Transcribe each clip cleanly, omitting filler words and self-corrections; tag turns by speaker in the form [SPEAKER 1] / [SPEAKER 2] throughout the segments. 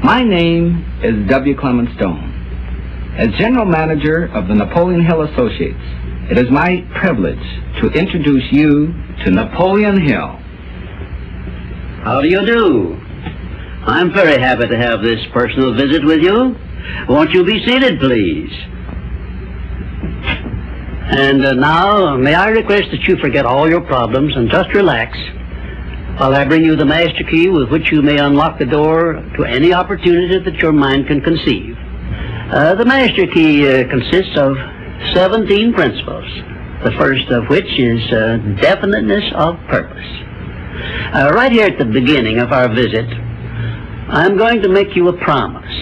[SPEAKER 1] My name is W. Clement Stone. As General Manager of the Napoleon Hill Associates, it is my privilege to introduce you to Napoleon Hill.
[SPEAKER 2] How do you do? I'm very happy to have this personal visit with you. Won't you be seated, please? And now, may I request that you forget all your problems and just relax while I bring you the master key with which you may unlock the door to any opportunity that your mind can conceive. The master key consists of 17 principles, the first of which is definiteness of purpose. Right here at the beginning of our visit, I'm going to make you a promise.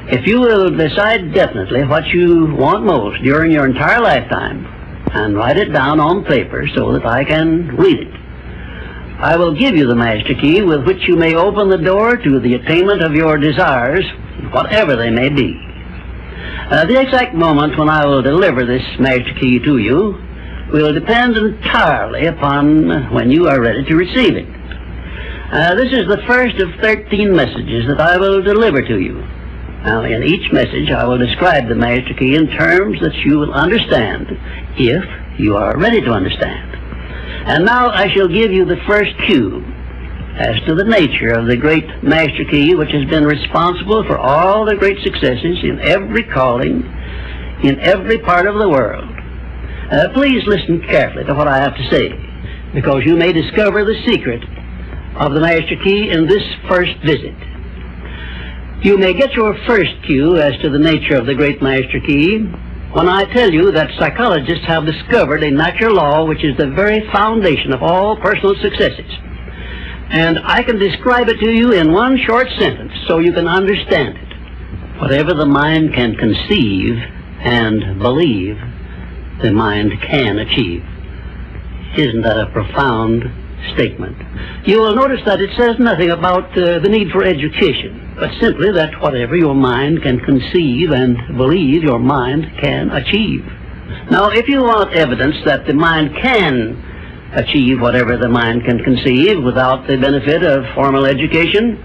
[SPEAKER 2] If you will decide definitely what you want most during your entire lifetime and write it down on paper so that I can read it, I will give you the master key with which you may open the door to the attainment of your desires, whatever they may be. The exact moment when I will deliver this master key to you will depend entirely upon when you are ready to receive it. This is the first of 13 messages that I will deliver to you. Now, in each message, I will describe the master key in terms that you will understand, if you are ready to understand. And now I shall give you the first cue as to the nature of the great master key which has been responsible for all the great successes in every calling, in every part of the world. Please listen carefully to what I have to say, because you may discover the secret of the master key in this first visit. You may get your first cue as to the nature of the great master key when I tell you that psychologists have discovered a natural law which is the very foundation of all personal successes. And I can describe it to you in one short sentence so you can understand it. Whatever the mind can conceive and believe, the mind can achieve. Isn't that a profound statement? You will notice that it says nothing about the need for education, but simply that whatever your mind can conceive and believe, your mind can achieve. Now, if you want evidence that the mind can achieve whatever the mind can conceive without the benefit of formal education,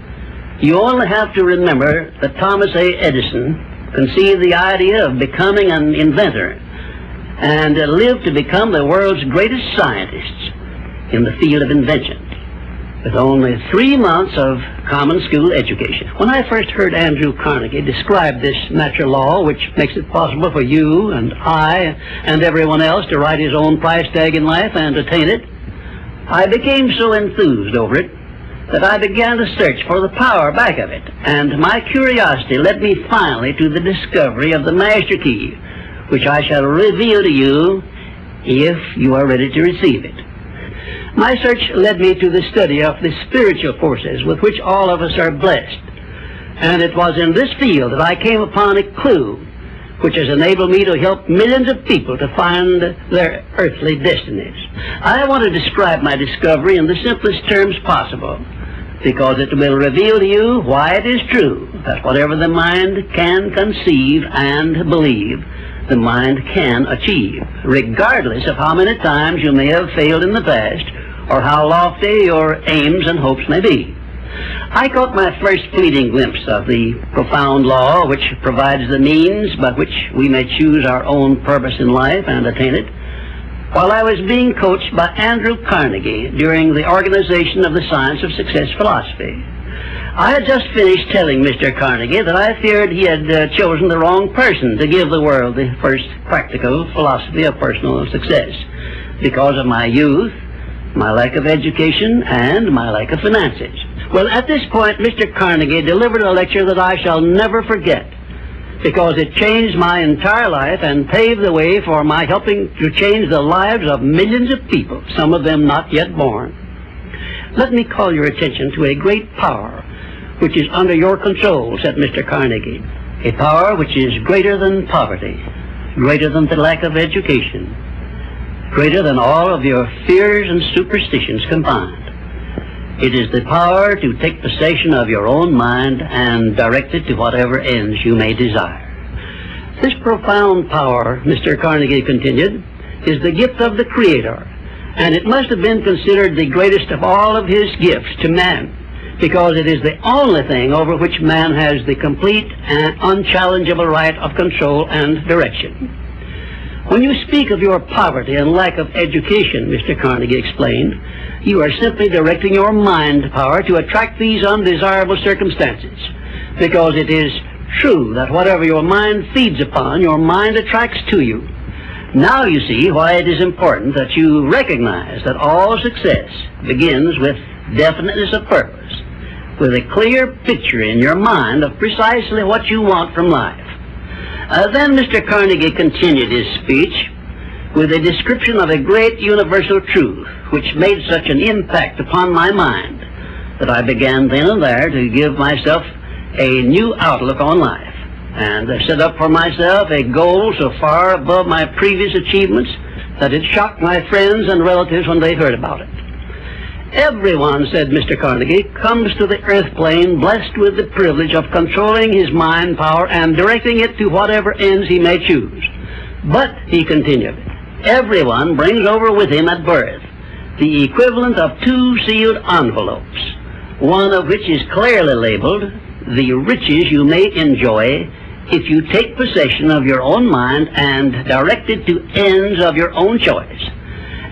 [SPEAKER 2] you only have to remember that Thomas A. Edison conceived the idea of becoming an inventor and lived to become the world's greatest scientist in the field of invention, with only 3 months of common school education. When I first heard Andrew Carnegie describe this natural law, which makes it possible for you and I and everyone else to write his own price tag in life and attain it, I became so enthused over it that I began to search for the power back of it, and my curiosity led me finally to the discovery of the master key, which I shall reveal to you if you are ready to receive it. My search led me to the study of the spiritual forces with which all of us are blessed. And it was in this field that I came upon a clue which has enabled me to help millions of people to find their earthly destinies. I want to describe my discovery in the simplest terms possible, because it will reveal to you why it is true that whatever the mind can conceive and believe, the mind can achieve, regardless of how many times you may have failed in the past or how lofty your aims and hopes may be. I caught my first fleeting glimpse of the profound law which provides the means by which we may choose our own purpose in life and attain it, while I was being coached by Andrew Carnegie during the organization of the Science of Success philosophy. I had just finished telling Mr. Carnegie that I feared he had chosen the wrong person to give the world the first practical philosophy of personal success because of my youth, my lack of education, and my lack of finances. Well, at this point, Mr. Carnegie delivered a lecture that I shall never forget, because it changed my entire life and paved the way for my helping to change the lives of millions of people, some of them not yet born. Let me call your attention to a great power which is under your control, said Mr. Carnegie, a power which is greater than poverty, greater than the lack of education, greater than all of your fears and superstitions combined. It is the power to take possession of your own mind and direct it to whatever ends you may desire. This profound power, Mr. Carnegie continued, is the gift of the Creator, and it must have been considered the greatest of all of his gifts to man, because it is the only thing over which man has the complete and unchallengeable right of control and direction. When you speak of your poverty and lack of education, Mr. Carnegie explained, you are simply directing your mind power to attract these undesirable circumstances, because it is true that whatever your mind feeds upon, your mind attracts to you. Now you see why it is important that you recognize that all success begins with definiteness of purpose, with a clear picture in your mind of precisely what you want from life. Then Mr. Carnegie continued his speech with a description of a great universal truth which made such an impact upon my mind that I began then and there to give myself a new outlook on life, and set up for myself a goal so far above my previous achievements that it shocked my friends and relatives when they heard about it. Everyone, said Mr. Carnegie, comes to the earth plane blessed with the privilege of controlling his mind power and directing it to whatever ends he may choose. But, he continued, everyone brings over with him at birth the equivalent of 2 sealed envelopes, one of which is clearly labeled, the riches you may enjoy if you take possession of your own mind and direct it to ends of your own choice.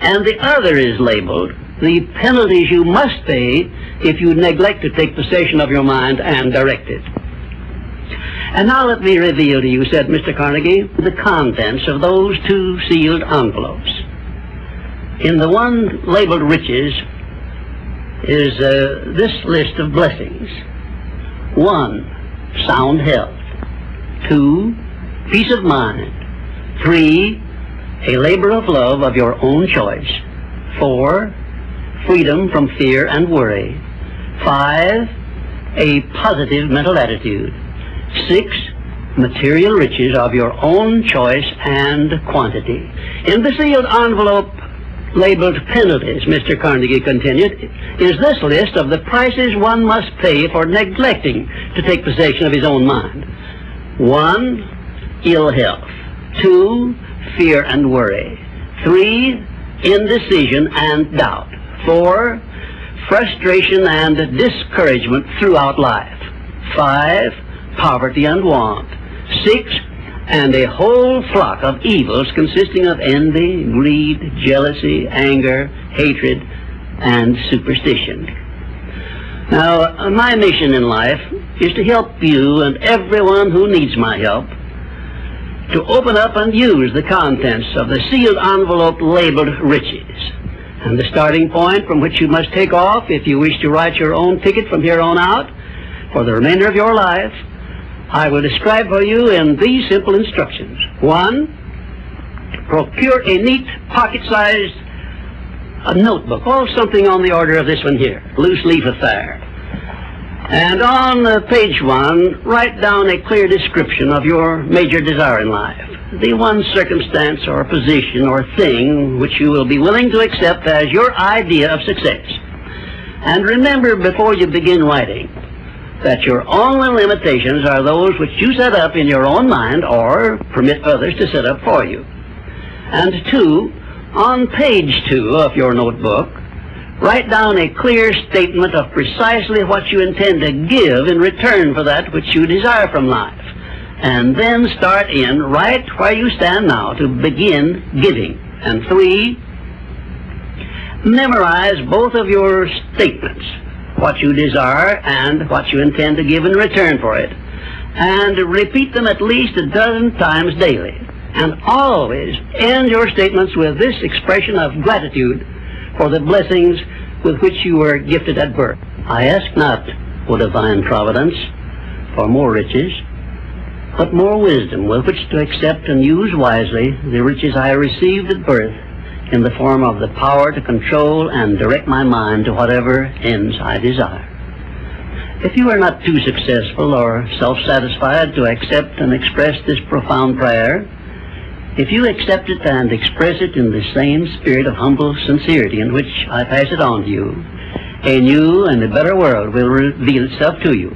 [SPEAKER 2] And the other is labeled, the penalties you must pay if you neglect to take possession of your mind and direct it. And now let me reveal to you, said Mr. Carnegie, the contents of those 2 sealed envelopes. In the one labeled riches is this list of blessings. 1, sound health. 2, peace of mind. 3, a labor of love of your own choice. 4, freedom from fear and worry. 5, a positive mental attitude. 6, material riches of your own choice and quantity. In the sealed envelope labeled penalties, Mr. Carnegie continued, is this list of the prices one must pay for neglecting to take possession of his own mind. 1, ill health. 2, fear and worry. 3, indecision and doubt. 4, frustration and discouragement throughout life. 5, poverty and want. 6, and a whole flock of evils consisting of envy, greed, jealousy, anger, hatred, and superstition. Now, my mission in life is to help you and everyone who needs my help to open up and use the contents of the sealed envelope labeled riches. And the starting point from which you must take off if you wish to write your own ticket from here on out for the remainder of your life, I will describe for you in these simple instructions. 1, procure a neat pocket-sized notebook, or something on the order of this one here, loose leaf affair. And on page 1, write down a clear description of your major desire in life, the one circumstance or position or thing which you will be willing to accept as your idea of success. And remember before you begin writing that your only limitations are those which you set up in your own mind or permit others to set up for you. And 2, on page 2 of your notebook, write down a clear statement of precisely what you intend to give in return for that which you desire from life. And then start in right where you stand now to begin giving. And 3, memorize both of your statements, what you desire and what you intend to give in return for it, and repeat them at least a dozen times daily. And always end your statements with this expression of gratitude for the blessings with which you were gifted at birth. I ask not, O divine providence, for more riches, but more wisdom with which to accept and use wisely the riches I received at birth in the form of the power to control and direct my mind to whatever ends I desire. If you are not too successful or self-satisfied to accept and express this profound prayer, if you accept it and express it in the same spirit of humble sincerity in which I pass it on to you, a new and a better world will reveal itself to you.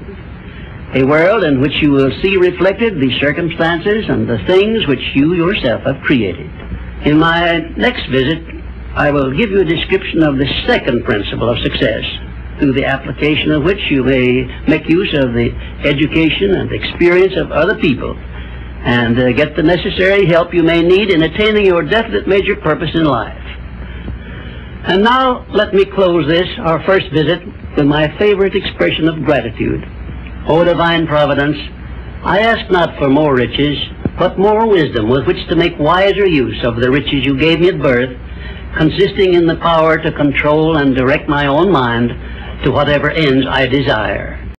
[SPEAKER 2] A world in which you will see reflected the circumstances and the things which you yourself have created. In my next visit, I will give you a description of the second principle of success, through the application of which you may make use of the education and experience of other people, and get the necessary help you may need in attaining your definite major purpose in life. And now let me close this, our first visit, with my favorite expression of gratitude. O divine providence, I ask not for more riches, but more wisdom with which to make wiser use of the riches you gave me at birth, consisting in the power to control and direct my own mind to whatever ends I desire.